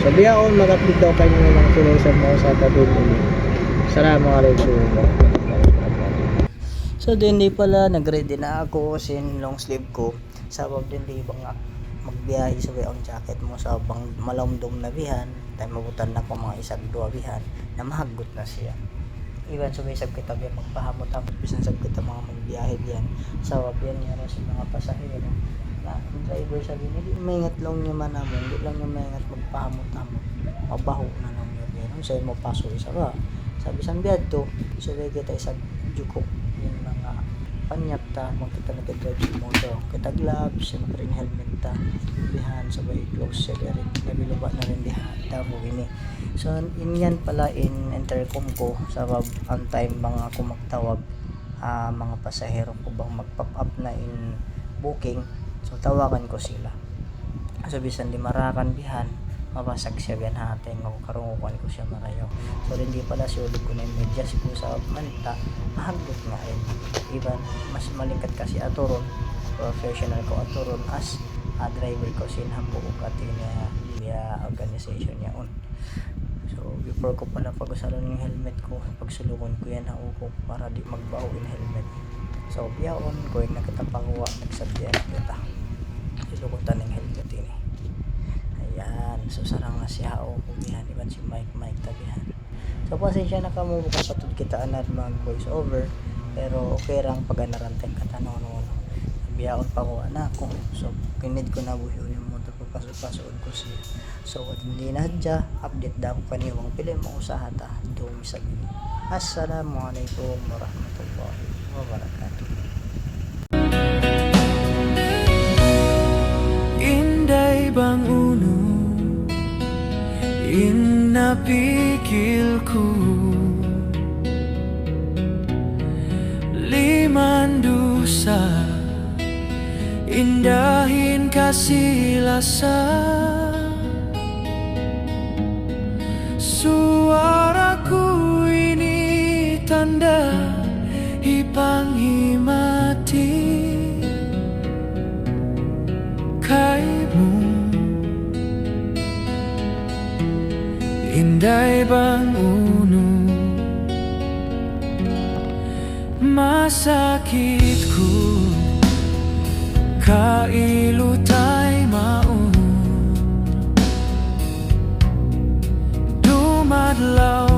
Sabi ako, mag-update daw kayo ng sinusan mo sa tabi nila. Assalamualaikum. So din di pala nag-ready na ako sin long sleeve ko. Sabab din di ba nga magbiyahe sa ang jacket mo sa bang malamdom na bihan, tay mabutan na pa mga isang duwa bihan na mahagot na siya. Iban sumisab kita biya magpahamot ang bisan sab kita mga magbiyahe diyan. Sabab yan yan sa mga pasahero. Na ang driver sabi niya, maingat lang niya man namin, hindi lang niya maingat magpahamot-hamot. Mabaho na lang niya biyan. Sa'yo mo paso isa ba? Sabi sang biyad to, sabi kita isang jukok yung mga panyap ta magkita nag-drive sa motor kita gloves siyempre yung helmet ta bihan sabay close siya rin nabiluba na rin diha damo ini so inyan pala in intercom ko sabab ang time mga kumagtawag mga pasahero ko bang mag-pop up na in booking so tawagan ko sila so bisan di marakan bihan mabasag siya biyan hating o karungukan ko siya marayo so hindi pala siulog ko na yung medyas ko sa manta mahagot nga rin iban mas malingkat kasi aturon professional ko aturon as driver ko sinhambo ko kati niya organization niya on so before ko pala pag-usalan yung helmet ko pagsulungan ko yan hauko para di magbaho in helmet so biyaon ko yung nakatapakuha nagsabdihan kita ilukutan ng helmet ini ayan so sarang na siya o kumihan iban si Mike tabihan so pasensya na kamo bukas patud kita anad mag voice over pero okay rang pag-anaranteng katanaw no biyaon pa ko anak ko so pinid ko na buhiyon yung motor pagpasok-pasok ko siya so hindi na dya update daw ko kaniwang pili mo usaha ta dumi sa gini assalamualaikum warahmatullahi wabarakatuh. Inday bang uno inapikil ko limandusa indahin kasilasa suaraku ini tanda hipanghimati kaimu inday bang uno masakitku kailutay maun dumadlaw